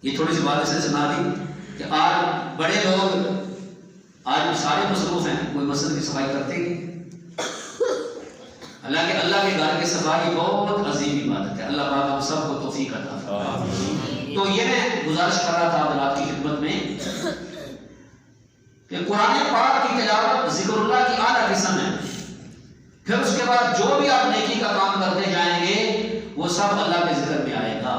یہ تھوڑی سی بات اس نے سنا دی کہ آج بڑے لوگ آج سارے مصروف ہیں، کوئی مسجد کی صفائی کرتے ہی نہیں۔ حالانکہ اللہ کے گھر کی صفائی بہت عظیم عبادت ہے، اللہ پاک ہم سب کو توفیق عطا فرمائے۔ تو یہ میں گزارش کر رہا تھا حضرات کی خدمت میں کہ قرآن پاک کی تلاوت ذکر اللہ کی اعلیٰ قسم ہے، پھر اس کے بعد جو بھی آپ نیکی کا کام کرتے جائیں گے وہ سب اللہ کے ذکر میں آئے گا،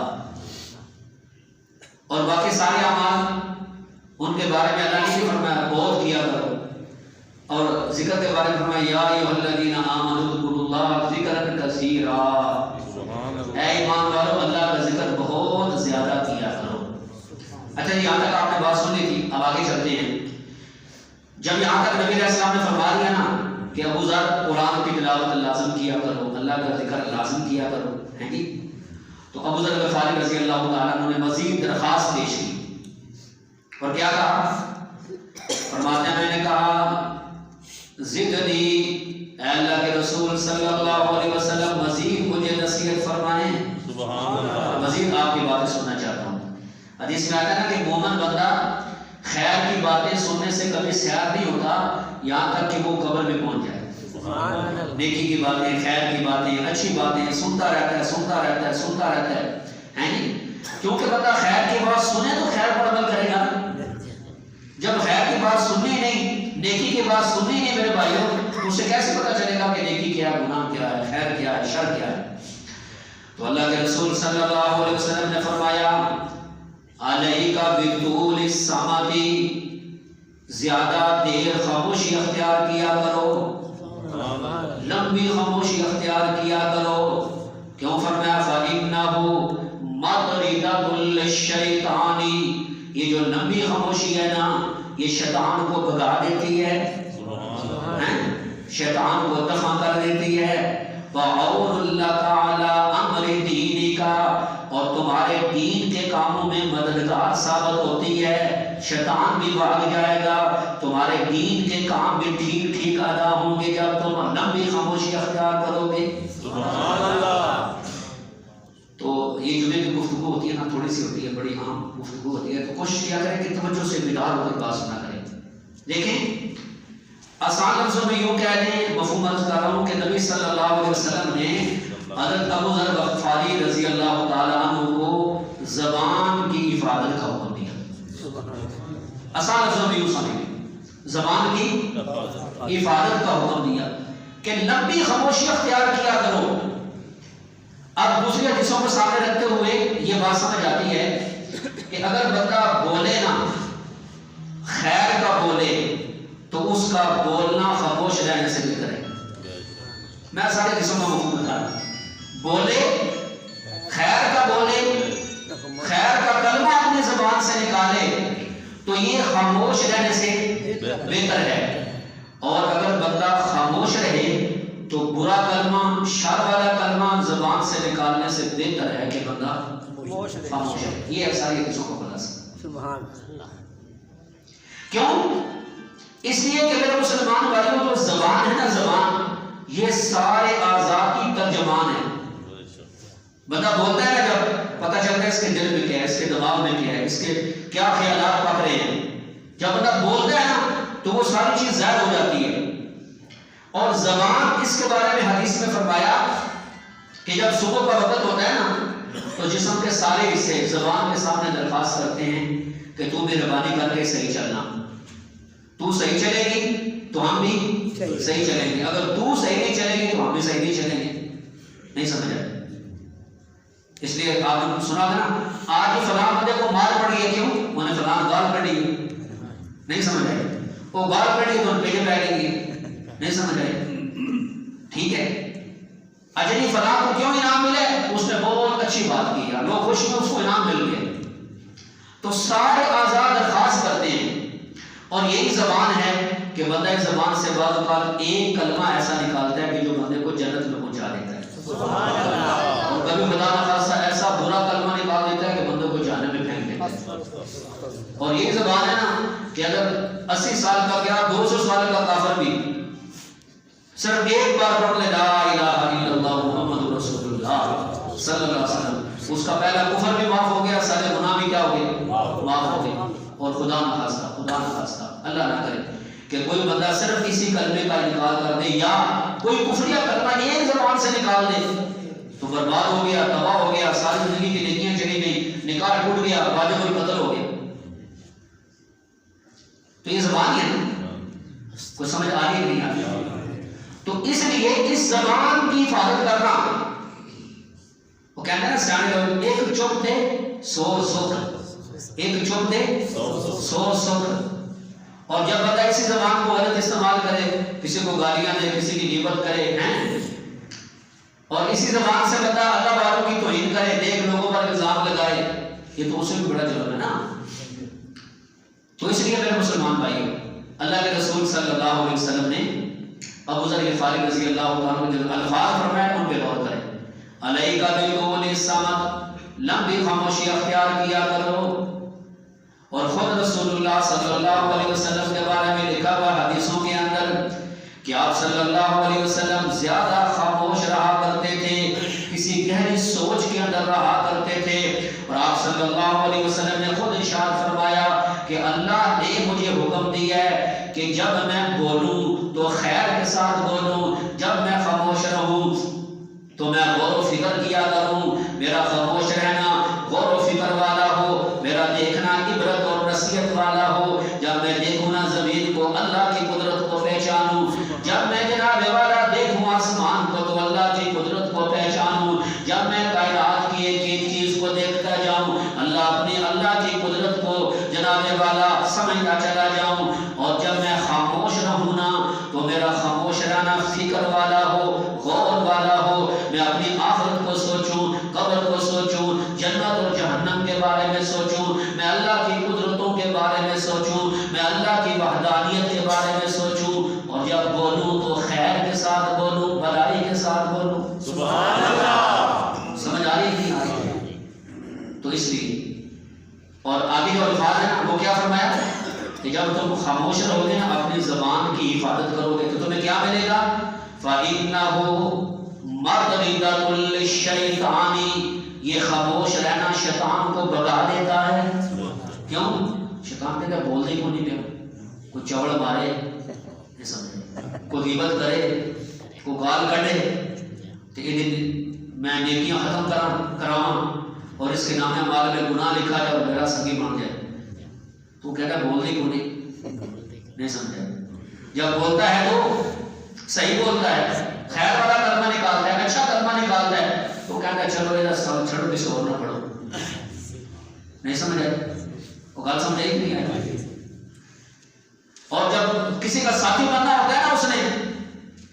اور باقی سارے اعمال ان کے بارے میں اللہ نے بھی فرمایا بہت کیا کرو، اور ذکر کے بارے میں فرمایا یا ایھا الذین آمنوا اذکروا اللہ ذکرا کثیرا، اے ایمان والو اللہ کا ذکر بہت زیادہ کیا کرو۔ اچھا یہاں تک آپ نے بات سنی تھی، اب آگے چلتے ہیں۔ جب یہاں تک نبی علیہ السلام نے فرما دیا نا کہ ابو ذر قرآن کی تلاوت لازم کیا کرو، اللہ کا ذکر لازم کیا کرو، ہے جی، تو ابو ذر غفاری رضی اللہ تعالیٰ عنہ نے مزید درخواست پیش کی، اور کیا کہا؟ فرماتے ہیں میں نے کہا زدنی، اے اللہ کے رسول صلی اللہ علیہ وسلم مزید مجھے نصیحت فرمائیں، مزید آپ کی باتیں سننا چاہتا ہوں۔ حدیث میں آتا ہے نا کہ مومن بندہ خیر کی باتیں سننے سے کبھی سیاح نہیں ہوتا یہاں تک کہ وہ قبر میں پہنچ جائے۔ نیکی کی باتیں، خیر کی باتیں، اچھی باتیں سنتا رہتا ہے، سنتا رہتا ہے، سنتا رہتا ہے جی، کیونکہ بندہ خیر کی بات سنے تو خیر پر عمل کرے گا۔ جب خیر کی بات سننی نہیں، نیکی کی بات سننی نہیں میرے بھائیوں، اسے کیسے پتا چلے گا کہ نیکی کیا ہے، گناہ کیا ہے، خیر کیا ہے، شر کیا ہے؟ تو اللہ کے رسول صلی اللہ علیہ وسلم نے فرمایا علیک بطول الصمت، زیادہ دیر خاموشی اختیار کیا کرو، لمبی خاموشی اختیار کیا کرو۔ کیوں فرمایا فَإِنَّهُ مَطْرِدَةٌ لِلشَّيْطَانِ، یہ جو لمبی خاموشی ہے نا یہ شیطان کو بھگا دیتی ہے، شیطان کو دفع کر دیتی ہے۔ وَعَوْنٌ لَكَ عَلَىٰ أَمْرِ دِينِكَ، اور تمہارے دین کے کاموں میں مددگار ثابت ہوتی ہے، شیطان بھی بھاگ جائے گا، تمہارے دین کے کام بھی ٹھیک ٹھیک ادا ہوں گے جب تم لمبی خاموشی اختیار کرو گے۔ سبحان اللہ۔ تو یہ جمعے کی گفتگو ہوتی ہے نا تھوڑی سی ہوتی ہے، بڑی عام گفتگو ہوتی ہے، تو کوشش کیا کریں کہ توجہ سے بیدار ہو کر بات سنا کریں۔ دیکھیں آسان لفظوں میں یوں کہہ دیں، مفہوم عرض کر رہا ہوں کہ نبی صلی اللہ علیہ وسلم نے حضرت ابو ذر غفاری رضی اللہ تعالیٰ عنہ کو زبان کی حفاظت کا حکم دیا۔ آسان لفظوں میں یوں سمجھیں، زبان کی حفاظت کا حکم دیا کہ لمبی خاموشی اختیار کیا کرو۔ اب دوسری حدیثوں کو سامنے رکھتے ہوئے یہ بات سمجھ آتی ہے کہ اگر بندہ بولے نا، خیر کا بولے تو اس کا بولنا خاموش رہنے سے بہتر ہے۔ میں سارے حدیثوں کا مفہوم بتا رہا ہوں، بولے خیر کا بولے، خیر کا کلمہ اپنی زبان سے نکالے تو یہ خاموش رہنے سے بہتر ہے، اور اگر بندہ خاموش رہے تو برا کلمہ، شر والا کلمہ زبان سے نکالنے سے بہتر ہے کہ بندہ خاموش رہے۔ یہ ہے ساری حدیثوں کا خلاصہ۔ سبحان اللہ۔ کیوں؟ اس لیے کہ میرے مسلمان بھائیوں جو زبان ہے نا، زبان یہ سارے اعضاء کی ترجمان ہے۔ بندہ بولتا ہے جب پتہ چلتا ہے اس کے دل میں کیا ہے، اس کے دماغ میں کیا ہے، اس کے کیا خیالات پک رہے ہیں۔ جب بندہ بولتا ہے نا تو وہ ساری چیز ظاہر ہو جاتی ہے۔ اور زبان، اس کے بارے میں حدیث میں فرمایا کہ جب صبح کا وقت ہوتا ہے نا تو جسم کے سارے حصے زبان کے سامنے درخواست کرتے ہیں کہ تو مہربانی کر کے صحیح چلنا، تو صحیح چلے گی تو ہم بھی صحیح چلیں گے، اگر تو صحیح نہیں چلے گی تو ہم بھی صحیح نہیں چلیں گے۔ نہیں سمجھ آئے؟ اس لیے آپ نے سنا تھا نا آج فلاں بندے کو مار پڑی ہے، کیوں؟ انہیں فلاں گال پڑی ہے۔ نہیں سمجھ آئے؟ وہ گال پڑی تو ان پیٹیں پڑیں گی۔ نہیں سمجھ آئے؟ ٹھیک ہے، اجنی فلاں کو کیوں انعام ملے؟ اس نے بہت اچھی بات کی ہے، لوگ خوش میں اس کو انعام مل گئے۔ تو سارے اعضاء درخواست کرتے ہیں، اور یہی زبان ہے کہ بندہ اس زبان سے بعض اوقات ایک کلمہ ایسا نکالتا ہے کہ جو بندے کو جنت میں پہنچا دیتا ہے، اور کبھی خدا نخواستہ ایسا برا کلمہ نکال دیتا ہے کہ بندے کو جہنم میں پھینک دیتا ہے۔ اور یہی زبان ہے نا کہ اگر 80 سال کا کیا 200 سال کا کافر بھی صرف ایک بار پڑھ لے لا الہ الا اللہ محمد رسول اللہ صلی اللہ علیہ وسلم، اس کا پہلا کفر بھی معاف ہو گیا، سارے گناہ بھی کیا ہو گئے، معاف ہو گئے. اور خدا نہ خواستہ اللہ نہ کرے کہ کوئی بندہ صرف اسی کلمے کا انکار کر دے یا کوئی کفریہ کلمہ ایک زبان سے نکال دے تو برباد ہو گیا، تباہ ہو گیا، ساری زندگی کی نیکیاں چلی گئی، نکاح ٹوٹ گیا، واجب القتل ہو گیا. تو یہ زبان ہی ہے نا، کوئی سمجھ آ رہی نہیں آتی. تو اس لیے اس زبان کی حفاظت کرنا، وہ کہتے ہیں نا سیانے لوگ، ایک چپ تھے 100 سکھ، ایک چپ تھے 100 سکھ. اور جب بندہ اسی زبان کو غلط استعمال کرے، کسی کو گالیاں دے، کسی کی غیبت کرے ہیں، اور اسی زبان سے بندہ اللہ والوں کی توہین کرے، دیکھ لوگوں پر الزام لگائے، یہ تو اسے بھی بڑا جرم ہے نا. تو اس لیے میرے مسلمان بھائیو، اللہ کے رسول صلی اللہ علیہ وسلم نے ابو ذر غفاری رضی اللہ تعالیٰ عنہ جو الفاظ فرمائے ان پہ غور کریں. علیک بطول الصمت، لمبی خاموشی اختیار کیا کرو. اور خود رسول اللہ صلی اللہ علیہ وسلم کے بارے میں لکھا ہوا حدیثوں کے اندر کہ آپ صلی اللہ علیہ وسلم زیادہ خاموش رہا کرتے تھے، کسی گہری سوچ کے اندر رہا کرتے تھے. اور آپ صلی اللہ علیہ وسلم نے خود ارشاد فرمایا کہ اللہ نے مجھے حکم دیا ہے کہ جب میں بولوں تو خیر کے ساتھ بولوں، جب میں خاموش رہوں تو میں غور و فکر کیا کروں. میرا خاموش رہنا غور و فکر والا ہو، میرا دیکھنا عبرت اور نصیحت والا ہو. جب میں دیکھوں نا زمین کو، اللہ کی قدرت کو پہچانوں. جب میں جناب والا دیکھوں آسمان کو تو اللہ کی قدرت کو پہچانوں. جب میں کائنات کی ایک ایک چیز کو دیکھتا جاؤں، اللہ کی قدرت کو جناب والا سمجھتا چلا جاؤں. اور جب میں خاموش رہوں نا تو میرا خاموش رہنا فکر والا ہو، غور والا ہو. میں اپنی آخرت کو سوچوں، قبر کو سوچوں، جنت اور جہنم کے بارے میں سوچوں، میں اللہ کی قدرتوں کے بارے میں سوچوں، میں اللہ کی وحدانیت کے بارے میں سوچوں. اور جب بولوں تو خیر کے ساتھ بولوں، بھلائی کے ساتھ بولوں. سبحان اللہ. سمجھ آ رہی نہیں آ رہی؟ تو اس لیے اور آگے جو الفاظ ہیں وہ کیا فرمایا کہ جب تم خاموش رہو گے نا، اپنی زبان کی حفاظت کرو گے تو تمہیں کیا ملے گا؟ فَإِنَّهُ مَرْدَدَةٌ لِلشَّيْطَانِ، یہ خاموش رہنا شیطان کو بگا دیتا ہے. کیوں؟ شیطان کہتا ہے بولنے کو نہیں پیا، کوئی چوڑ مارے نہیں سمجھے، کوئی غیبت کرے، کوئی گال کٹے تو یہ دن میں نیکیاں ختم کراؤں اور اس کے نام مال میں گناہ لکھا جائے اور میرا سنگی مان جائے. تو کہتا ہے بولنے کو نہیں سمجھا. جب بولتا ہے تو صحیح بولتا ہے، خیر والا کلمہ نکالتا ہے، اچھا کلمہ نکالتا ہے، تو کہتا ہے چلو یہ چھڑو کسی اور نہ پڑھو. نہیں سمجھا؟ وہ گل سمجھے ہی نہیں آئی. اور جب کسی کا ساتھی بننا ہوتا ہے نا اس نے،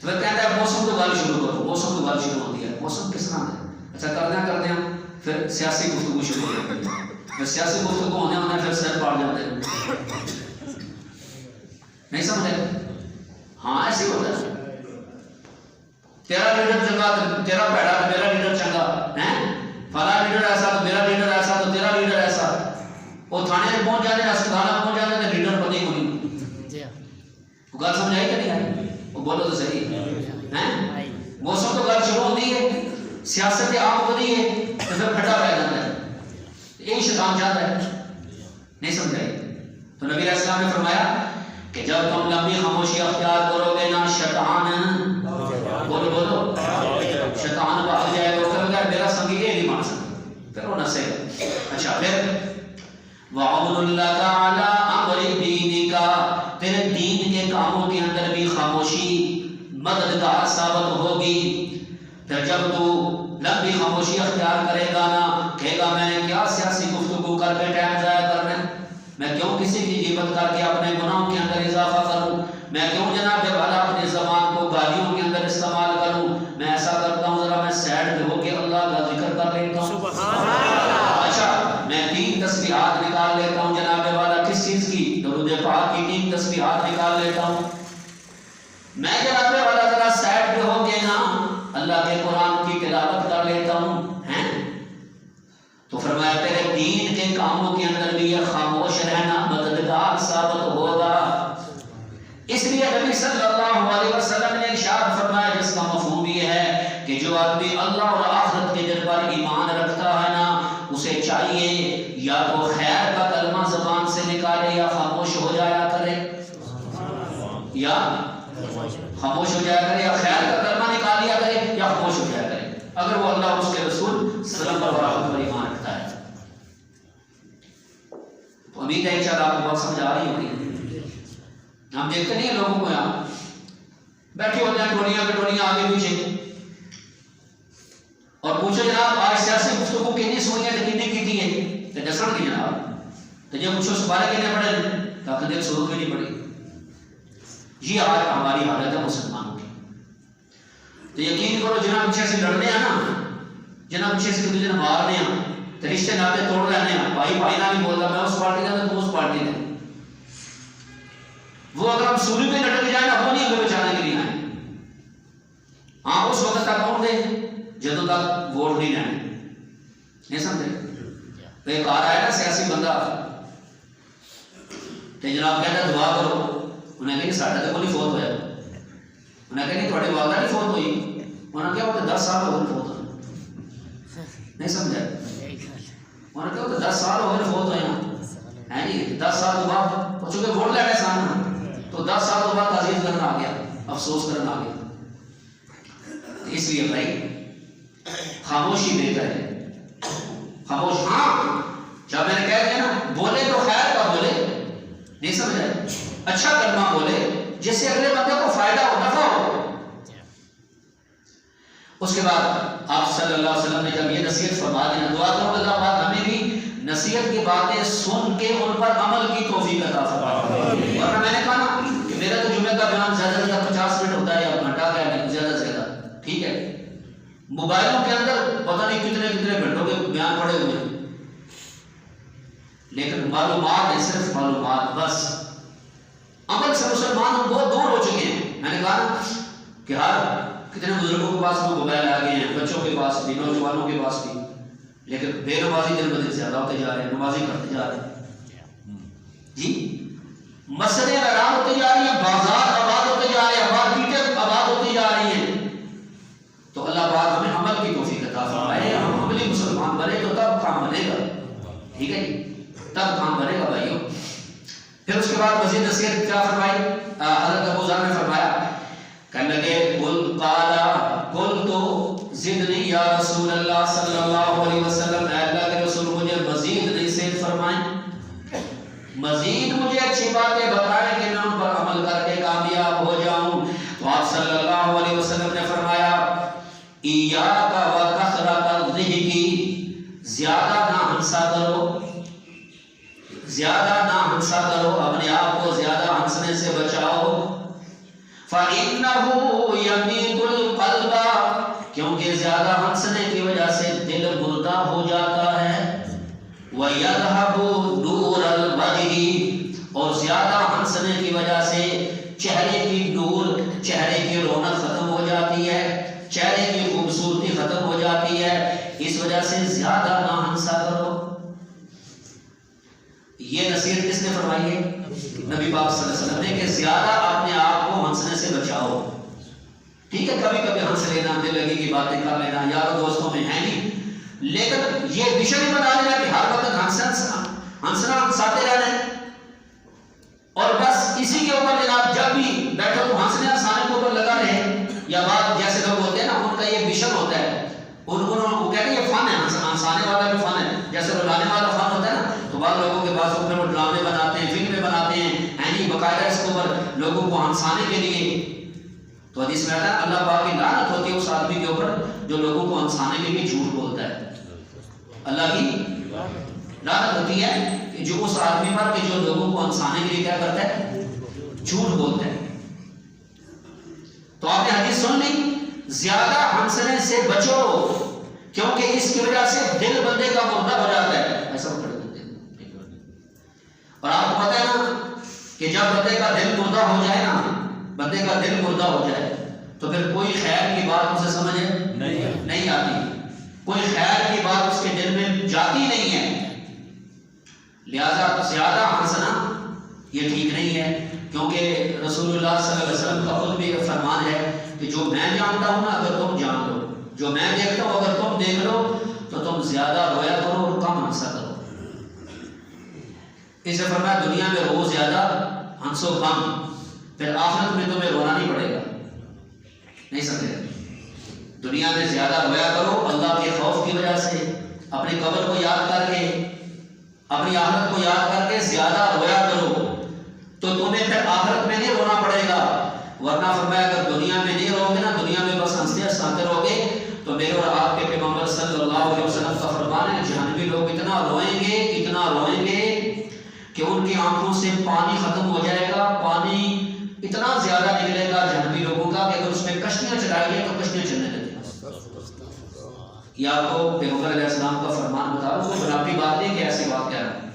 تو پھر کہتا ہے موسم تو گل شروع کرو. موسم تو گل شروع ہوتی ہے، موسم کس طرح ہے؟ اچھا کرتے ہیں پھر سیاسی گفتگو شروع ہو جاتی ہے. پھر سیاسی گفتگو ہونے پھر سر پاڑ جاتے ہیں. نہیں سمجھے؟ ہاں ایسے ہوتا ہے. تیرا لیڈر چنگا تیرا پیڑا تو میرا لیڈر چنگا ہے، فلاں لیڈر ایسا تو میرا لیڈر ایسا تو تیرا لیڈر ایسا. وہ تھانے میں پہنچ جاتے ہیں، اسپتال میں پہنچ جاتے ہیں، لیڈر پتہ ہی نہیں. وہ گل سمجھ آئی کہ نہیں آئی؟ وہ بولو تو صحیح ہے. موسم تو گل شروع ہوتی ہے، سیاست عام ہوتی ہے تو پھر پھٹا پہ جاتا ہے. یہی شیطان چاہتا ہے. نہیں سمجھائی؟ تو نبی علیہ السلام نے فرمایا کہ جب تم لمبی خاموشی اختیار کرو گے نا، شیطان بولو شیطان بھاگ جائے گا. کہ میرا سنگی یہ نہیں مان سکتا، پھر وہ نسے گا. اچھا پھر وَعَوْنُ لَكَ عَلَىٰ أَمْرِ دِينِكَ، تیرے دین کے کاموں کے اندر بھی خاموشی مددگار ثابت ہوگی. پھر جب تو لمبی خاموشی اختیار کرے گا نا، کہے گا میں نے کیا سیاسی گفتگو کر کے ٹائم ضائع کرنا ہے، میں کیوں کسی کی غیبت کر کے اپنے گناہوں کے اندر اضافہ کروں، میں کیوں جناب والا اپنی زبان کو گالیوں کے اندر استعمال کروں. میں ایسا کرتا ہوں ذرا میں سیڈ پہ ہو کے اللہ کا ذکر کر لیتا ہوں. سبحان اللہ. اچھا میں 3 تسبیحات نکال لیتا ہوں جناب والا. کس چیز کی؟ درود پاک کی 3 تسبیحات نکال لیتا ہوں. میں جناب والا ذرا سیڈ پہ ہو کے نا اللہ کے قرآن کی تلاوت کر لیتا ہوں. تو فرمایا تیرے دین کے کاموں کے اندر بھی یہ خاموش رہنا مددگار ثابت ہوگا. اس لیے نبی صلی اللہ علیہ وسلم نے ارشاد فرمایا، جس کا مفہوم یہ ہے کہ جو آدمی اللہ اور آخرت کے دن پر ایمان رکھتا ہے نا، اس اسے چاہیے یا تو خیر کا کلمہ زبان سے نکالے یا خاموش ہو جایا کرے، یا خاموش ہو جایا کرے، یا خیر کا کلمہ نکال لیا کرے یا خاموش ہو جایا کرے، اگر وہ اللہ اور اس کے رسول صلی اللہ علیہ وسلم پر ایمان رکھتا ہے۔ تو امید ہے انشاءاللہ آپ کو بات سمجھ آ رہی ہوگی۔ ہم دیکھتے نہیں ہیں لوگوں کو یہاں بیٹھے ہوتے ہیں ٹولیاں کے ٹولیاں آگے پیچھے، اور پوچھو جناب آج سیاسی گفتگو کتنی سنی ہے کتنی کی تھی ہے تو جسر کی جناب تو جب پوچھو سپارے کتنے پڑے تاکہ دیکھ سرور کی نہیں پڑی۔ یہ آج ہماری حالت ہے مسلمانوں کی۔ تو یقین کرو جناب پیچھے سے لڑنے ہیں نا، جناب پیچھے سے دوسرے مارنے ہیں تو رشتے ناطے توڑ رہنے ہیں، بھائی بھائی نہ نہیں بولتا میں اس پارٹی کا تو اس پارٹی کا، وہ اگر ہم سوری پہ لٹک جائیں نا وہ نہیں ہمیں بچانے کے لیے آئیں۔ ہاں اس وقت تک کون دے جدوں تک ووٹ نہیں لینے، نہیں سمجھے؟ ایک آ رہا ہے نا سیاسی بندہ تو جناب کہتا ہے دعا کرو، انہیں کہیں ساڑھے تک نہیں فوت ہویا، انہیں کہیں تھوڑی والدہ نہیں فوت ہوئی، انہیں کیا ہوتا 10 سال ہو گئے فوت ہوئے، نہیں سمجھا؟ انہیں کیا ہوتا 10 سال ہو گئے فوت ہوئے ہیں جی، 10 سال کے بعد وہ چونکہ ووٹ لینے سامنے تو 10 سال کے بعد تعزیت کرنا آ گیا، افسوس کرنا آ گیا۔ اس لیے بھائی خاموشی بہتر ہے، خاموش۔ ہاں جب میں نے کہہ دیا نا بولے تو خیر کا بولے، نہیں سمجھ آئے، اچھا کلمہ بولے جس سے اگلے بندے کو فائدہ ہو، نفع ہو۔ اس کے بعد آپ صلی اللہ علیہ وسلم نے جب یہ نصیحت فرما دی، دعا کرو اللہ پاک ہمیں بھی نصیحت کی باتیں سن کے ان پر عمل کی توفیق عطا فرمائے۔ اور میں نے کہا نا کہ میرا تو جمعہ کا بیان زیادہ سے زیادہ 50 منٹ ہوتا ہے یا گھنٹہ کا ہے، زیادہ سے زیادہ، ٹھیک ہے؟ موبائلوں کے اندر پتہ نہیں کتنے کتنے گھنٹوں کے بیان پڑے ہوئے ہیں، لیکن معلومات ہے، صرف معلومات بس، عمل سے مسلمان ہم بہت دور ہو چکے ہیں۔ میں نے کہا نا کہ ہر کتنے بزرگوں کے پاس وہ موبائل آ گئے ہیں، بچوں کے پاس بھی، نوجوانوں کے پاس بھی، لیکن بے نمازی دن بدن زیادہ ہوتے جا رہے ہیں، نمازی کرتے جا رہے ہیں جی، مسجدیں ویران ہوتے جا رہی ہیں، بازار آباد ہوتے جا رہے ہیں، مارکیٹیں آباد ہوتی جا رہی ہیں۔ تو اللہ پاک ہمیں عمل کی توفیق عطا فرمائے، ہم عملی مسلمان بنے تو تب کام بنے گا، ٹھیک ہے جی، تب کام بنے گا بھائیوں۔ پھر اس کے بعد مزید نصیحت کیا فرمائی؟ حضرت ابو ذر نے فرمایا، کہنے لگے قل تو زدنی یا رسول اللہ صلی اللہ علیہ وسلم، اے اللہ کے رسول مجھے مزید نصیحت فرمائیں، مزید مجھے اچھی باتیں بتائیں کہ میں ان پر عمل کر کے کامیاب ہو جاؤں۔ تو آپ صلی اللہ علیہ وسلم نے فرمایا ایاک و کثرۃ الضحک، زیادہ نہ ہنسا کرو، زیادہ نہ ہنسا کرو، اپنے آپ کو زیادہ ہنسنے سے بچاؤ۔ فَإِنَّهُ يَمِيتُ الْقَلْبَ، کیونکہ زیادہ ہنسنے کی وجہ سے دل مردہ ہو جاتا ہے۔ وَيَذْهَبُ نُورَ الْوَجْهِ، اور زیادہ ہنسنے کی وجہ سے چہرے کی نور، چہرے کی رونق ختم ہو جاتی ہے، چہرے کی خوبصورتی ختم ہو جاتی ہے، اس وجہ سے زیادہ نہ ہنسا کرو۔ یہ نصیحت کس نے فرمائی ہے؟ نبی پاک صلی اللہ علیہ وسلم نے، کہ زیادہ اپنے آپ کو ہنسنے سے بچاؤ۔ ٹھیک ہے کبھی کبھی ہنس لینا، دل لگی کی باتیں کر لینا، یار دوستوں میں ہے نہیں، لیکن یہ وشن ہی بنا لینا کہ ہر وقت ہنسنا ہنساتے رہنا ہے، اور بس اسی کے اوپر جناب جب بھی بیٹھو تو ہنسنے ہنسانے کے اوپر لگا رہے۔ یا بات جیسے لوگ ہوتے ہیں نا ان کا یہ وشن ہوتا ہے، وہ کہتے ہیں یہ فن ہے، ہنسانے والا بھی فن ہے، جیسے رلانے والا فن ہوتا ہے نا، تو بعض لوگوں کے پاس اوپر وہ ڈرامے بناتے ہیں، فلمیں بناتے ہیں، یعنی باقاعدہ اس کے اوپر لوگوں کو ہنسانے کے لیے۔ تو حدیث میں آتا ہے اللہ پاک کی لعنت ہوتی ہے اس آدمی کے اوپر جو لوگوں کو ہنسانے کے لیے جھوٹ بولتا ہے، اللہ کی لعنت ہوتی ہے کہ جو اس آدمی پر کہ جو لوگوں کو ہنسانے کے لیے کیا کرتا ہے، جھوٹ بولتا ہے۔ تو آپ نے حدیث سن لی، زیادہ ہنسنے سے بچو کیونکہ اس کی وجہ سے دل بندے کا مردہ ہو جاتا ہے، ایسا وہ کر دیتے ہیں۔ اور آپ کو پتہ ہے نا کہ جب بندے کا دل مردہ ہو جائے نا، بندے کا دل مردہ ہو جائے تو پھر کوئی خیر کی بات اسے سمجھ نہیں آتی، کوئی خیر کی بات اس کے دل میں جاتی نہیں ہے، لہذا زیادہ ہنسنا یہ ٹھیک نہیں ہے، کیونکہ رسول اللہ صلی اللہ علیہ وسلم کا خود بھی فرمان ہے کہ جو میں جانتا ہوں نا اگر تم جان لو، جو میں دیکھتا ہوں اگر تم دیکھ لو، تو تو تم زیادہ رویا کرو اور کم ہنسا کرو. اسے فرمایا دنیا میں رو زیادہ ہنسو کم، پھر آخرت میں تمہیں رونا نہیں پڑے گا. نہیں سمجھے؟ دنیا میں زیادہ رویا کرو اللہ کے خوف کی وجہ سے، اپنی قبر کو یاد کر کے، اپنی آخرت کو یاد کر کے زیادہ رویا کرو تو تمہیں پھر آخرت میں نہیں رونا پڑے گا. ورنہ فرمایا اگر دنیا میں نہیں رو گے نا، دنیا میں بس ہنستے ہنساتے رہو گے، تو میرے اور آپ کے پیغمبر صلی اللہ علیہ وسلم کا فرمان ہے جہنمی لوگ اتنا روئیں گے کہ ان کی آنکھوں سے پانی ختم ہو جائے گا. پانی اتنا زیادہ نکلے گا جہنمی لوگوں کا کہ اگر اس میں کشتیاں چلائی جائیں تو کشتیاں چلنے لگیں. یہ آپ کو پیغمبر علیہ السلام کا فرمان بتا رہا ہوں، کوئی بناوٹی بات نہیں کہ ایسی بات کہہ رہا ہوں.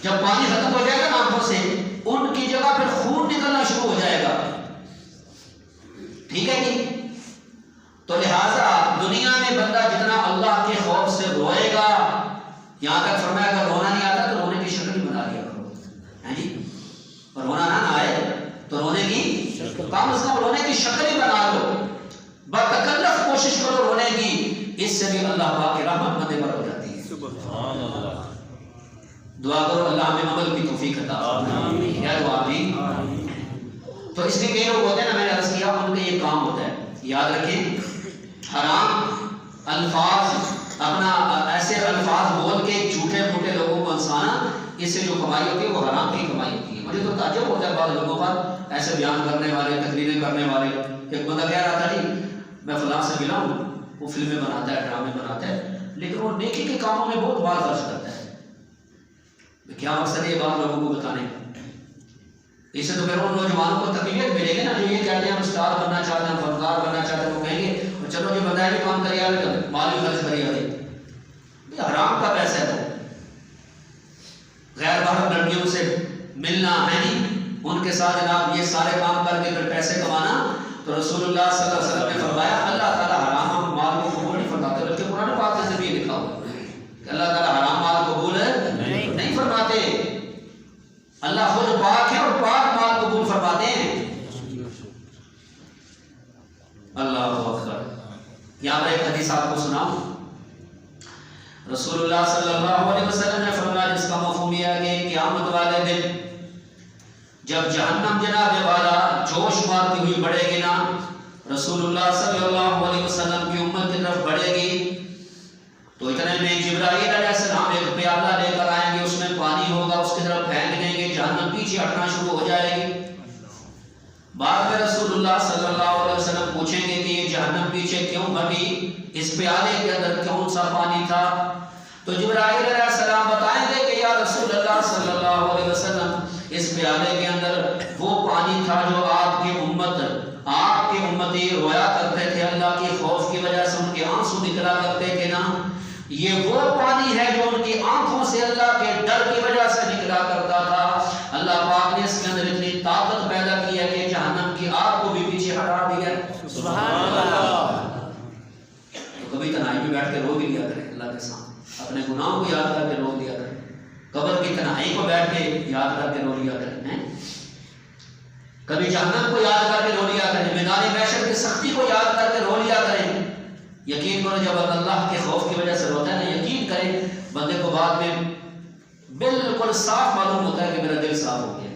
جب پانی ختم ہو جائے گا نا آنکھوں سے، ان کی جگہ پھر خون نکلنا شروع ہو جائے گا. ٹھیک ہے جی؟ تو لہٰذا دنیا میں بندہ جتنا اللہ کے خوف سے روئے گا، یہاں تک فرمایا اگر رونا نہیں آتا تو رونے کی شکل بنا لیا کرو. ہے جی؟ اور رونا نہ آئے تو رونے کی کم از کم رونے کی شکل ہی بنا لو. بتکلف کوشش کرو رونے کی، اس سے بھی اللہ پاک کی رحمت مدے پر ہو جاتی ہے. سبحان اللہ. دعا کرو اللہ ہمیں عمل کی توفیق عطا فرمائے. کیا دعا بھی؟ تو اس لیے کئی لوگ ہوتے ہیں نا، میں نے عرض کیا ان کا یہ کام ہوتا ہے، یاد رکھیں حرام الفاظ، اپنا ایسے الفاظ بول کے جھوٹے موٹے لوگوں کو ہنسانا، اس سے جو کمائی ہوتی ہے وہ حرام کی کمائی ہوتی ہے. مجھے تو تعجب ہوتا ہے بعض لوگوں پر، ایسے بیان کرنے والے، تقریریں کرنے والے. ایک بندہ کہہ رہا تھا جی میں فلاں سے ملا ہوں، وہ فلمیں بناتا ہے، ڈرامے بناتا ہے، لیکن وہ نیکی کے کاموں میں بہت مال خرچ کرتا ہے. کیا مقصد ہے یہ بات لوگوں کو بتانے کا؟ اس سے تو پھر ان نوجوانوں کو تقویت ملے گی نا جو یہ کہتے ہیں ہم اسٹار بننا چاہتے ہیں، فنکار بننا چاہتے ہیں. وہ کہیں گے چلو یہ بندہ بھی کام کری آئے، مال بھی خرچ کری آئے. حرام کا پیسہ ہے. تو غیر محرم لڑکیوں سے ملنا ہے نہیں، ان کے ساتھ جناب یہ سارے کام کر کے پھر پیسے کمانا. تو رسول اللہ صلی اللہ علیہ وسلم نے فرمایا اللہ تعالیٰ حرام مال کو قبول نہیں فرماتے، بلکہ قرآن پاک میں بھی لکھا ہوا ہے کہ اللہ تعالیٰ حرام مال قبول نہیں فرماتے. اللہ خود پاک ہے اور پاک مال قبول فرماتے ہیں. اللہ اکبر. یہاں پر ایک حدیث آپ کو سناؤں. رسول اللہ صلی اللہ علیہ وسلم نے فرمایا جس کا مفہوم یہ ہے کہ قیامت والے دن جب جہنم جناب والا جوش مارتی ہوئی بڑھے گی نا، رسول اللہ صلی اللہ علیہ وسلم کی امت کی طرف بڑھے گی، تو اتنے میں جبرائیل علیہ السلام ایک پیالہ لے کر آئیں گے، اس میں پانی ہوگا، اس کی طرف پھینک دیں گے، جہنم پیچھے ہٹنا شروع ہو جائے گی. بعد میں رسول اللہ صلی اللہ علیہ وسلم پوچھیں گے کہ یہ جہنم پیچھے کیوں ہٹی، اس پیالے کے اندر کون سا پانی تھا؟ تو جبرائیل علیہ السلام بتائیں گے کہ یا رسول اللہ صلی اللہ علیہ وسلم اس پیالے کے اندر وہ پانی تھا جو آپ کی امتی رویا کرتے تھے اللہ کے خوف کی وجہ سے، ان کے آنسو نکلا کرتے تھے نا، یہ وہ پانی ہے جو ان کی آنکھوں سے اللہ کے ڈر کی وجہ سے نکلا کرتا تھا. اللہ پاک نے اس کے اندر اتنی طاقت پیدا کی ہے کہ جہنم کی آگ کو بھی پیچھے ہٹا دیا. سبحان اللہ. تو کبھی تنہائی میں بیٹھ کے رو بھی لیا کریں اللہ کے سامنے، اپنے گناہوں کو یاد کر کے رو لیا کریں. قبر کی تنہائی کو بیٹھ کے یاد کر کے رو لیا کریں. کبھی جہنم کو یاد کر کے رو لیا کریں، میدان محشر کی سختی کو یاد کر کے رو لیا کریں. یقین کرو جب اللہ کے خوف کی وجہ سے روتا ہے نا، یقین کریں بندے کو بعد میں بالکل صاف معلوم ہوتا ہے کہ میرا دل صاف ہو گیا.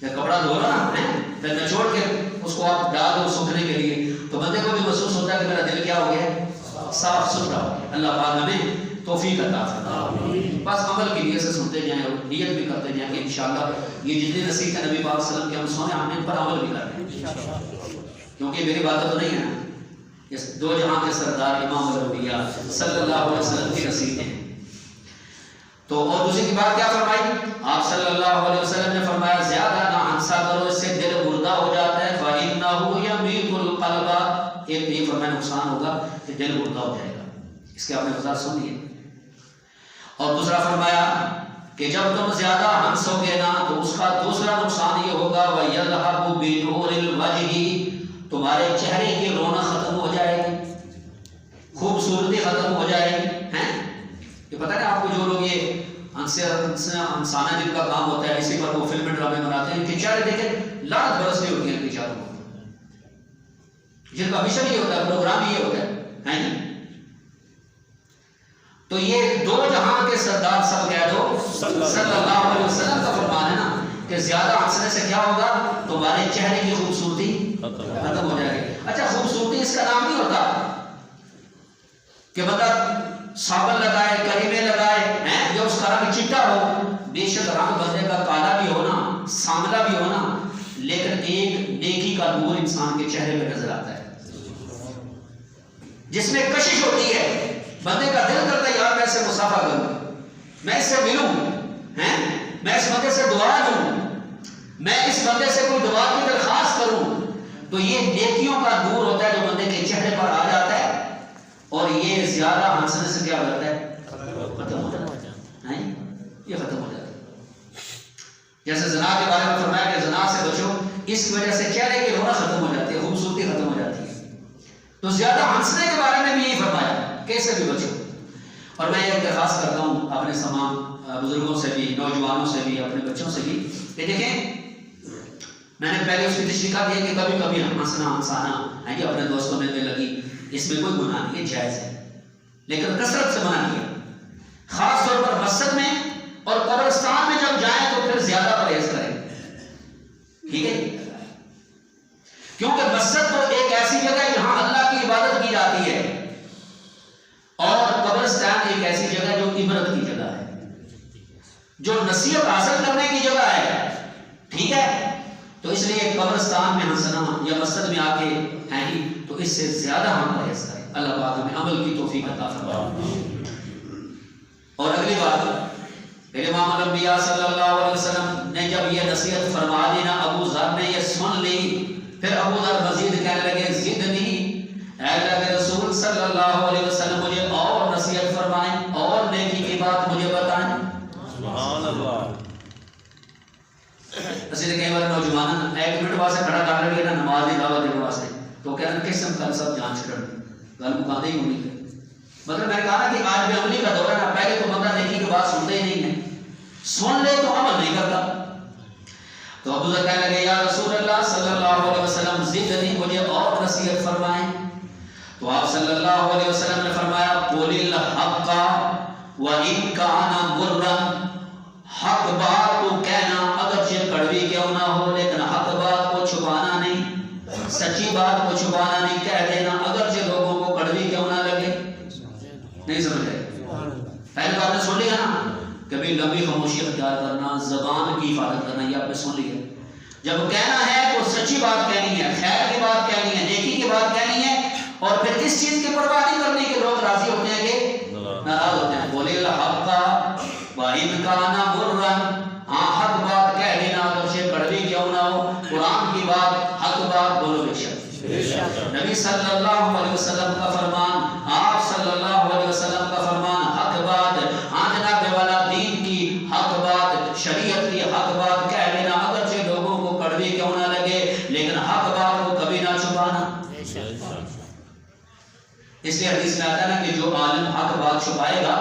یا کپڑا دھو رہا نا پھر نچوڑ کے اس کو آپ ڈال دو سوکھنے کے لیے، تو بندے کو بھی محسوس ہوتا ہے کہ میرا دل کیا ہو گیا، صاف ستھرا ہو گیا. اللہ پاک ہمیں توفیق عطا فرمائے. بس عمل کی نیت سے سنتے جائیں اور نیت بھی کرتے جائیں کہ انشاءاللہ یہ جتنی نصیحت ہے نبی پاک صلی اللہ علیہ وسلم کے ہم سونے ہم ان پر عمل بھی کرتے ہیں، کیونکہ میری باتیں تو نہیں ہے نا، یہ دو جہاں کے سردار امام الانبیاء صلی اللہ علیہ وسلم کی نصیحتیں ہیں. تو اور دوسری کی بات کیا فرمائی آپ صلی اللہ علیہ وسلم نے فرمایا زیادہ نہ ہنسا کرو، اس سے دل مردہ ہو جاتا ہے. فَإِنَّهُ يَمِيتُ الْقَلْبَ. ایک یہ فرمایا نقصان ہوگا کہ دل مردہ ہو جائے گا. اس کے آپ نے وضاحت سن لی. اور دوسرا فرمایا کہ جب تم زیادہ ہنسو گے نا تو اس کا دوسرا نقصان یہ ہوگا وَيَذْهَبُ بِنُورِ الْوَجْهِ. تمہارے چہرے کی رونق ختم ہو جائے گی، خوبصورتی ختم ہو جائے گی. یہ پتہ ہے آپ کو جو لوگ یہ ہنسانا جن کا کام ہوتا ہے، اسی پر وہ فلم ڈرامے بناتے ہیں، ان کے چہرے دیکھیں لعنت برستی ہوتی ہے ان کے چہروں کو، جن کا مشن یہ ہوتا ہے، پروگرام یہ ہوتا ہے. تو یہ دو جہاں کے سردار سب کہہ دو صلی اللہ علیہ وسلم کا فرمان ہے نا کہ زیادہ ہنسنے سے کیا ہوگا؟ تمہارے چہرے کی خوبصورتی ختم ہو جائے گی. اچھا خوبصورتی اس کا نام نہیں ہوتا کہ بندہ صابن لگائے کریمے لگائے جو اس کا رنگ چٹا ہو. بے شک رنگ بندے کا کالا بھی ہونا سانولا بھی ہونا لیکن ایک نیکی کا نور انسان کے چہرے پہ نظر آتا ہے جس میں کشش ہوتی ہے. بندے کا دل کرتا ہے یار میں اس سے مصافحہ کروں میں اس سے ملوں میں اس بندے سے دعا دوں میں اس بندے سے کوئی دعا کی درخواست کروں. تو یہ نیکیوں کا نور ہوتا ہے جو بندے کے چہرے پر آ جاتا ہے اور یہ زیادہ ہنسنے سے کیا کرتا ہے؟ ختم ہو جاتا ہے. یہ ختم ہو جاتا ہے. جیسے زنا کے بارے میں فرمایا کہ زنا سے بچو اس کی وجہ سے چہرے کی رونق ختم ہو جاتی ہے خوبصورتی ختم ہو جاتی ہے. تو زیادہ ہنسنے کے بارے میں بھی یہی فرمایا کیسے بھی بچو. اور میں یہ درخواست کرتا ہوں اپنے تمام بزرگوں سے بھی نوجوانوں سے بھی اپنے بچوں سے بھی کہ دیکھیں میں نے پہلے اس کی تشریح کر دیا کہ کبھی کبھی ہنسنا ہنسانا ہے اپنے دوستوں میں لگی اس میں کوئی گناہ نہیں ہے جائز ہے لیکن کثرت سے منع کیا. خاص طور پر مسجد میں اور قبرستان میں جب جائیں تو پھر زیادہ پرہیز کریں. ٹھیک ہے کیونکہ مسجد تو ایک ایسی جگہ ہے جہاں اللہ کی عبادت کی جاتی ہے اور قبرستان ایک ایسی جگہ ہے جو عبرت کی جگہ ہے جو نصیحت حاصل کرنے کی جگہ ہے. ٹھیک ہے تو اس لیے قبرستان میں ہنسنا یا مسجد میں آ کے ہیں تو اس سے زیادہ ہم پرہیز کریں. اللہ پاک ہمیں عمل کی توفیق عطا فرمائے. اور اگلی بات امام الانبیاء صلی اللہ علیہ وسلم نے جب یہ نصیحت فرما دی نا ابو ذر نے یہ سن لی پھر ابو ذر مزید کہنے لگے زدنی اے اللہ کے رسول صلی اللہ علیہ وسلم مجھے اور نصیحت فرمائیں اور نیکی کی بات مجھے بتائیں. سبحان اللہ. اسی لیے کئی بار نوجوان ایک منٹ واسطے کھڑا کر لگے نا نماز دی دعوت دینے واسطے تو کہنا قسم کا سب جان چھڑ گل مکاتے ہی ہونی. مطلب میں نے کہا نا کہ آج بھی عملی کا دور ہے نا پہلے تو بندہ نیکی کی بات سنتے ہی نہیں ہے سن لے تو عمل نہیں کرتا. تو ابو ذر کہنے لگے یا رسول اللہ صلی اللہ علیہ وسلم زدنی مجھے اور نصیحت فرمائیں. تو آپ صلی اللہ علیہ وسلم نے فرمایا قل الحق وان کان مرا حق بات تو کہنا اگرچہ کڑوی کیوں نہ ہو لیکن حق بات کو چھپانا نہیں سچی بات کو چھپانا نہیں کہہ دینا اگرچہ لوگوں کو کڑوی کیوں نہ لگے. نہیں سمجھ رہے پہلے بات نے سن لیا نا کبھی لمبی خاموشی اختیار کرنا زبان کی حفاظت کرنا یہ آپ نے سن لیا. جب کہنا ہے تو سچی بات کہنی ہے خیر کی بات کہنی ہے نیکی کی بات کہنی ہے اور پھر کس چیز کی پرواہ نہیں کرنی کہ لوگ راضی ہوتے ہیں کہ ناراض ہوتے ہیں. بولے الحق وان کان مرا حق بات کہہ دینا اگرچہ کڑوی کیوں نہ ہو. قرآن کی بات حق بات بولو بے شک. نبی صلی اللہ علیہ وسلم کا فرمان آپ صلی اللہ علیہ وسلم کا فرمان حق بات جناب والا دین کی حق بات شریعت کی حق بات کہہ لینا اگرچہ لوگوں کو کڑوی کیوں نہ لگے لیکن حق بات کو کبھی نہ چھپانا. اس لیے حدیث میں آتا ہے نا کہ جو عالم حق بات چھپائے گا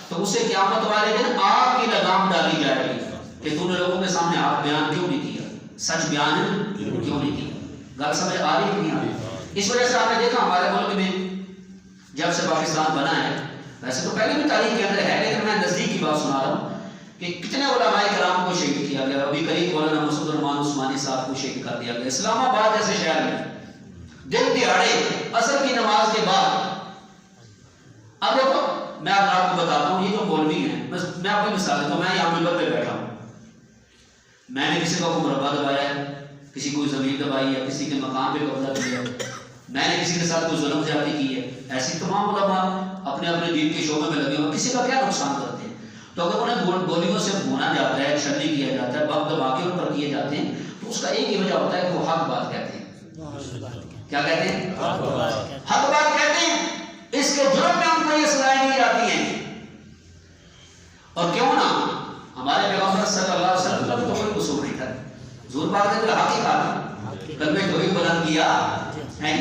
تو اسے قیامت والے دن آگ کی لگام ڈالی جائے گی کہ تو نے لوگوں کے سامنے حق بیان کیوں نہیں کیا سچ بیان کیوں نہیں کیا. گل سمجھ آ رہی نہیں آ رہی. اس وجہ سے آپ نے دیکھا ہمارے ملک میں جب سے پاکستان بنا ہے ویسے تو پہلے بھی تاریخ کے اندر ہے لیکن میں نزدیک کی بات سنا رہا ہوں کہ کتنے علماء کرام کو شہید کیا گیا. ابھی قریب مولانا مسعود الرحمان عثمانی صاحب کو شہید کر دیا گیا اسلام آباد جیسے شہر میں دن دہاڑے عصر کی نماز کے بعد. اب دیکھو میں آپ کو بتاتا ہوں یہ جو مولوی ہیں میں آپ کو مثال دیتا ہوں. میں یہاں ممبر پہ بیٹھا ہوں میں نے کسی کا کوئی مربع دبایا ہے کسی کو زمین دبائی ہے کسی کے مکان پہ قبضہ کیا میں نے کسی کے ساتھ کوئی ظلم زیادتی کی ہے. ایسی تمام علماء اپنے اپنے دین کے شعبے میں لگے ہوئے کسی کا کیا نقصان کرتے ہیں. تو اگر انہیں گولیوں سے بھونا جاتا ہے چھلنی کیا جاتا ہے بم دبا کے ان پر کیے جاتے ہیں تو اس کا ایک ہی وجہ ہوتا ہے کہ وہ حق بات کہتے ہیں. کیا کہتے ہیں؟ حق بات کہتے ہیں. اس کے جرم میں ان کو یہ سزائیں دی جاتی ہیں. اور کیوں نہ ہمارے پیغمبر صلی اللہ علیہ وسلم کا تو کوئی قصور نہیں تھا. حضور پاک نے حق ہی کہا کلمہ توحید بلند کیا ہے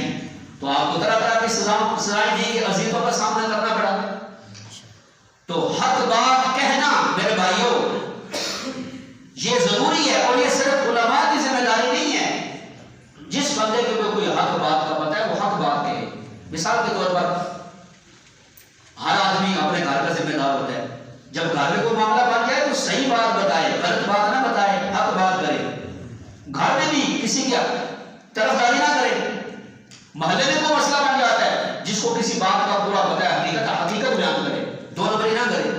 تو آپ کو طرح طرح کی سزائیں دی کہ اذیتوں کا سامنا کرنا پڑا. تو حق بات کہنا میرے بھائیوں یہ ضروری ہے اور یہ صرف علماء کی ذمہ داری نہیں ہے. جس بندے کو کوئی حق بات کا پتہ ہے وہ حق بات کہے. مثال کے طور پر ہر آدمی اپنے گھر کا جب گھر میں کوئی معاملہ بن جائے تو صحیح بات بتائے، غلط بات نہ بتائے، حق بات کرے. گھر میں بھی کسی کی طرفداری نہ کرے. محلے میں کوئی مسئلہ بن جاتا ہے، جس کو کسی بات کا پورا پتہ ہے، حقیقت بیان کرے، دو نمبری نہ کرے.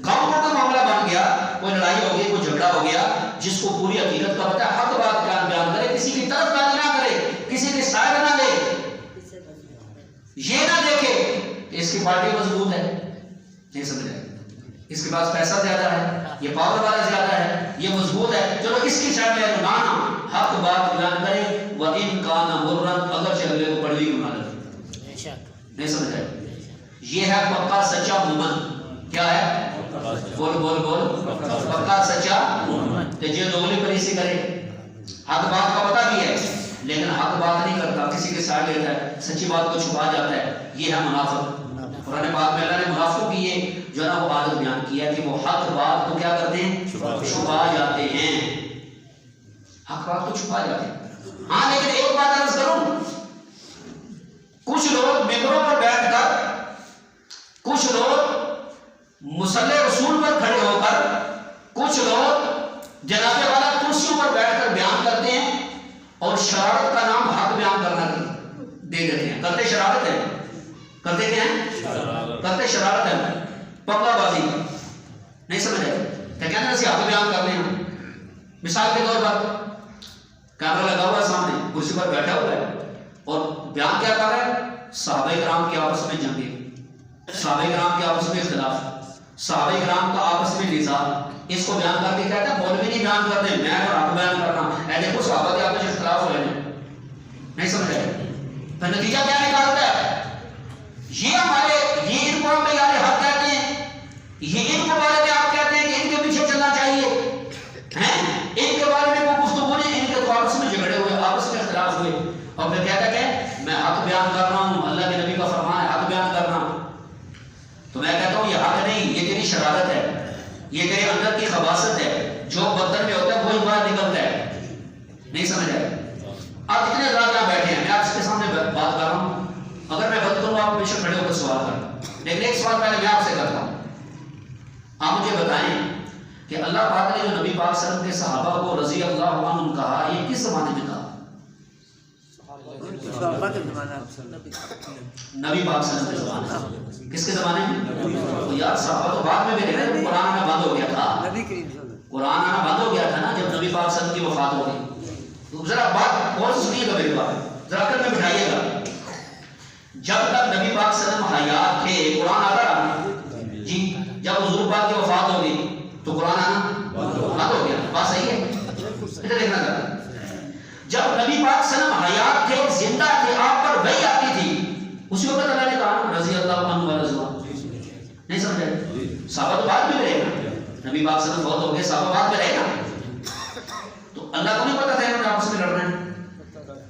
گاؤں کا کوئی معاملہ بن گیا، کوئی لڑائی ہو گئی، کوئی جھگڑا ہو گیا، جس کو پوری حقیقت کا پتہ ہے، حق بات بیان کرے. کسی کی طرفداری نہ کرے، کسی کی سائر نہ لے. یہ نہ دیکھے کہ اس کی پارٹی مضبوط ہے، نہیں سمجھا، اس کے پاس پیسہ زیادہ ہے، یہ پاور والا زیادہ ہے، یہ مضبوط ہے، چلو اس کی سائڈ میں نانا. حق بات بیان کرے. وَإِن كَانَ مُرًّا، اگر چلے کو پڑوی کیوں نہ لگے. نہیں سمجھا. یہ ہے پکا سچا مومن. کیا ہے؟ بول بول بول. پکا سچا مومن. تو جو دوگلی پریسی کرے، حق بات کا پتہ بھی ہے لیکن حق بات نہیں کرتا، کسی کے ساتھ لیتا ہے، سچی بات کو چھپا جاتا ہے، یہ ہے منافق. قرآن پاک میں اللہ نے منافقوں کی یہ جو ہے نا وہ عادت بیان کی ہے کہ وہ حق بات کو کیا کرتے ہیں؟ چھپا جاتے ہیں. حق بات کو چھپا جاتے ہیں. ہاں لیکن ایک بات عرض کروں، کچھ لوگ ممبروں پر بیٹھ کر، کچھ لوگ مصلی رسول پر کھڑے ہو کر، کچھ لوگ جناب والا کرسیوں پر بیٹھ کر بیان کرتے ہیں اور شرارت کا نام حق بیان کرنا دے دیتے ہیں. کرتے شرارت ہے. کرتے کیا ہیں؟ کرتے شرارت ہے، پکا بازی. نہیں سمجھے کہ کہتے ہیں حق بیان کرنے ہیں. مثال کے طور پر کیمرہ لگا ہوا ہے سامنے، کرسی پر بیٹھا ہوا ہے اور بیان کیا کر رہا ہے؟ صحابہ کرام کے آپس میں جنگیں، صحابہ کرام کے آپس میں اختلاف، صحابہ کرام کا آپس میں نزاع. اس کو بیان کر کے کہتا ہے مولوی نہیں بیان کرتے، میں اور حق بیان کرنا. اے دیکھو صحابہ کے آپس میں اختلاف ہو رہے ہیں. نہیں سمجھے. تو نتیجہ کیا نکالتا ہے؟ یہ ہمارے یہ ان کو ہم معیار حق کہتے ہیں، یہ ان کو بارے میں آپ کہتے ہیں کہ ان کے پیچھے چلنا چاہیے. ان کے بارے میں کوئی گفتگو نہیں، ان کے تو آپس میں جھگڑے ہوئے، آپس میں اختلاف ہوئے اور پھر کہتا ہے کہ میں حق بیان کر رہا ہوں، اللہ کے نبی کا فرمان ہے حق بیان کرنا. تو میں کہتا ہوں یہ حق نہیں، یہ تیری شرارت ہے، یہ تیرے اندر کی خباثت ہے. جو بدن میں ہوتا ہے وہی باہر نکلتا ہے. نہیں سمجھ آئے. آپ اتنے حضرات یہاں بیٹھے ہیں، میں آپ کے سامنے بات کر رہا ہوں، اگر میں غلط کروں آپ ہمیشہ کھڑے ہو کر سوال کریں. لیکن ایک سوال پہلے میں آپ سے کرتا ہوں. آپ مجھے بتائیں کہ اللہ پاک نے جو نبی پاک صلی اللہ علیہ وسلم کے صحابہ کو رضی اللہ عنہم کہا، یہ کس زمانے میں کہا؟ نبی پاک صلی اللہ علیہ وسلم کے زمانے. کس کے زمانے میں؟ تو یار صحابہ تو بعد میں بھی رہے، قرآن آنا بند ہو گیا تھا. قرآن آنا بند ہو گیا تھا نا جب نبی پاک صلی اللہ علیہ وسلم کی وفات ہو گئی. تو ذرا بات اور سنیے گا میری بات، ذرا کر میں بٹھائیے گا. جب تک نبی پاک صلی اللہ علیہ وسلم حیات تھے قرآن آتا رہا جی. جب حضور پاک کی وفات ہو گئی تو قرآن آنا بند ہو گیا. بات صحیح ہے؟ ادھر دیکھنا ذرا. جب نبی پاک صلی اللہ علیہ وسلم حیات تھے، زندہ تھے، آپ پر وحی آتی تھی، اسی وقت اللہ نے کہا رضی اللہ عنہ ورضوان. نہیں سمجھے؟ صحابہ تو بعد میں رہے گا، نبی پاک صلی اللہ علیہ وسلم بہت ہو گئے، صحابہ بعد میں رہے گا. تو اللہ کو نہیں پتا تھا انہوں نے آپس میں لڑنا ہے؟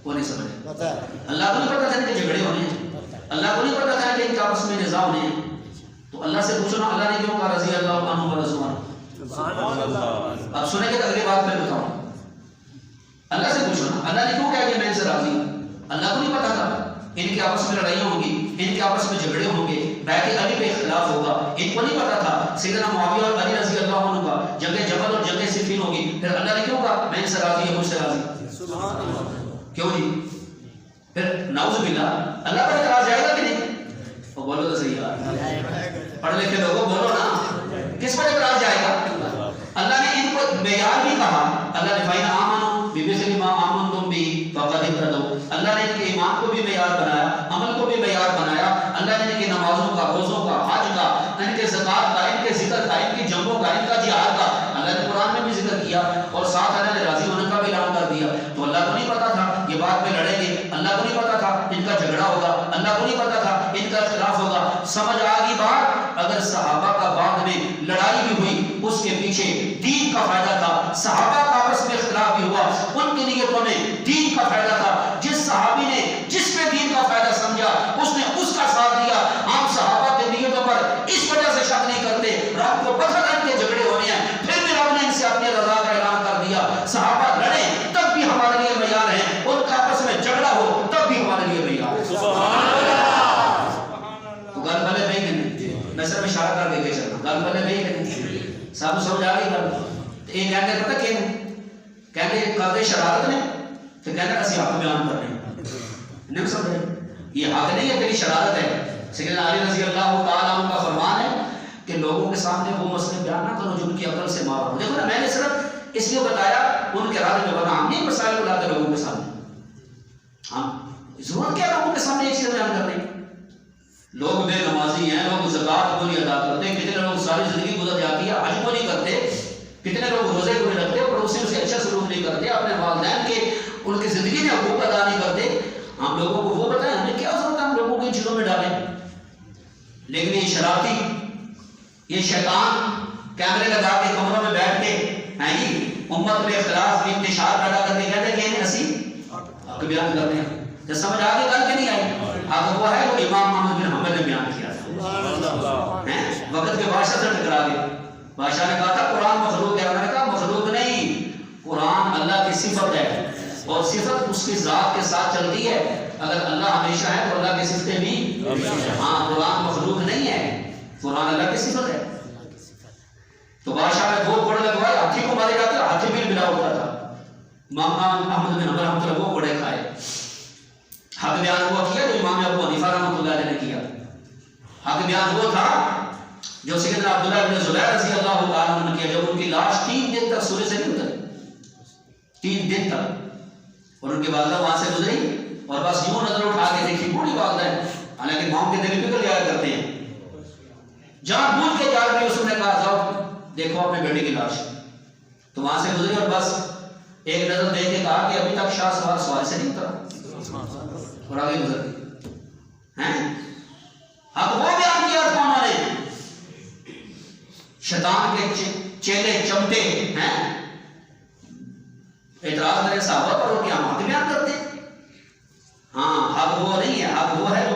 وہ نہیں سمجھے. اللہ کو نہیں پتا تھا ان کے جھگڑے ہونے ہیں، اللہ کو نہیں پتا تھا کہ ان کے آپس میں نزاع ہونے ہیں. تو اللہ سے پوچھو نا اللہ نے کیوں کہا رضی اللہ عنہ ورضوان. اب سنیں گے تو اگلی بات میں بتاؤں. اللہ سے پوچھو نا اللہ نے کیوں کہا کہ میں ان سے راضی ہوں. اللہ کو نہیں پتا تھا ان کے آپس میں لڑائیاں ہوں گی، ان کے آپس میں جھگڑے ہوں گے، بیعت علی پہ اختلاف ہوگا. ان کو نہیں پتا تھا سیدنا معاویہ اور علی رضی اللہ عنہ کا جنگ جمل اور جنگ صفین ہوگی. پھر اللہ نے کیوں کہا میں ان سے راضی ہوں، مجھ سے راضی. کیوں جی؟ پھر نعوذ باللہ اللہ پر اعتراض جائے گا کہ نہیں؟ وہ بولو تو صحیح یار، پڑھ لکھے لوگوں بولو نا، کس پر اعتراض جائے گا؟ اللہ نے ان کو معیار بھی کہا. اللہ نے فَإِنْ آمَنُوا بِمِثْلِ مَا آمَنْتُمْ بِهِ فَقَدِ اهْتَدَوْا. اللہ نے ان کے ایمان کو بھی معیار بنایا، عمل کو بھی معیار بنایا. اللہ نے ان کی نمازوں کا، روزوں کا، حج کا، ان کے زکات کا، ان کے ذکر کا، ان کی جنگوں کا، ان کا جہاد کا اللہ نے قرآن میں بھی ذکر کیا اور ساتھ اللہ نے راضی ہونے کا بھی اعلان کر دیا. تو اللہ کو نہیں پتا تھا یہ بات میں لڑیں گے، اللہ کو نہیں پتا تھا ان کا جھگڑا ہوگا، اللہ کو نہیں پتا تھا ان کا اختلاف ہوگا. سمجھ آ گئی بات؟ اگر صحابہ کا بعد میں لڑائی بھی ہوئی اس کے پیچھے دین کا فائدہ تھا. صحابہ کا آپس میں اختلاف بھی ہوا، ان کی نیتوں میں دین کا فائدہ تھا. جس صحابی نے جس میں دین کا فائدہ سمجھا اس نے اس کا ساتھ دیا. ہم صحابہ کے نیتوں پر اس وجہ سے شک نہیں کرتے، رب کو پتہ تھا ان کے جھگڑے ہونے ہیں، پھر بھی رب نے ان سے اپنی رضا کا اعلان کر دیا. صحابہ لڑے تب بھی ہمارے لیے معیار ہیں، ان کا آپس میں جھگڑا ہو تب بھی ہمارے لیے معیار ہے. سبحان اللہ. تو گل بھلے نہیں کرنی، میں صرف اشارہ کر کے چلنا، گل بھلے نہیں کرنی. سب سمجھ آ گئی گل؟ یہ کہتے پتہ کہ کہتے کرتے شرارت نے تو کہتے اسی حق بیان کر رہے ہیں، نہیں سمجھ رہے؟ یہ حق نہیں ہے، تیری شرارت ہے۔ سیدنا علی رضی اللہ تعالیٰ عنہ کا فرمان ہے کہ لوگوں کے سامنے وہ مسئلے بیان نہ کرو جو ان کی عقل سے مار ہو۔ دیکھو نا، میں نے صرف اس لیے بتایا ان کے راستے میں، ورنہ ہم نہیں مسائل بلاتے لوگوں کے سامنے۔ ہم ضرورت کیا لوگوں کے سامنے ایک چیز بیان کرنے کی؟ لوگ بے نمازی ہیں، لوگ زکوٰۃ کو نہیں ادا کرتے، کتنے لوگ ساری زندگی گزر جاتی ہے حج کو نہیں کرتے، کتنے لوگ روزے کو نہیں رکھتے، پڑوسیوں سے اچھا سلوک نہیں کرتے، اپنے والدین کے ان کی زندگی میں حقوق ادا نہیں کرتے۔ ہم لوگوں کو وہ بتائیں، ہمیں کیا ضرورت ہے ہم لوگوں کو ان چیزوں میں ڈالیں؟ لیکن یہ شرارتی، یہ شیطان کیمرے لگا کے کمروں میں بیٹھ کے امت میں اختلاف میں انتشار پیدا کر کے کہتے ہیں کہ اسی حق بیان کرتے ہیں۔ تو سمجھ آگے گل کہ نہیں آئی؟ حق وہ ہے وہ امام احمد بن حنبل نے بیان کیا تھا، وقت کے بادشاہ سے ٹکرا گئے۔ بادشاہ نے کہا تھا قرآن مخلوق ہے، انہوں نے کہا مخلوق نہیں، قرآن اللہ کی صفت ہے اور صفت اس کی ذات کے ساتھ چلتی ہے۔ اگر اللہ ہمیشہ ہے تو اللہ کی صفتیں بھی، ہاں قرآن مخلوق نہیں ہے، قرآن اللہ کی صفت ہے۔ تو بادشاہ نے 2 کوڑے لگوائے، ہاتھی کو مارے جاتے، ہاتھی بھی ملا ہوتا تھا۔ امام احمد بن حنبل رحمۃ اللہ 2 کوڑے کھائے۔ حق بیان ہوا کیا جو امام ابو حنیفہ رحمۃ اللہ علیہ نے کیا۔ حق بیان وہ تھا جو سیدنا عبداللہ بن زبیر رضی اللہ تعالیٰ عنہ نے کیا، جب ان کی لاش 3 دن تک سورج سے نہیں اتری، 3 دن تک، اور ان کی والدہ وہاں سے گزری اور بس یوں نظر اٹھا کے دیکھی، بوڑھی والدہ ہے، حالانکہ ماؤں کے دل پگھل جایا کرتے ہیں، جان بوجھ کے جا کے اس نے کہا جاؤ دیکھو اپنے بیٹے کی لاش، تو وہاں سے گزری اور بس ایک نظر دیکھ کے کہا کہ ابھی تک شاہ سوار سواری سے نہیں اترا، اور آگے گزر گئی۔ اب وہ بیان کیا تھا انہوں نے، شیطان کے چیلے چمٹے ہیں اعتراض کرے صحابہ پر، اور کیا حق بیان کرتے؟ ہاں حق وہ نہیں ہے، حق وہ ہے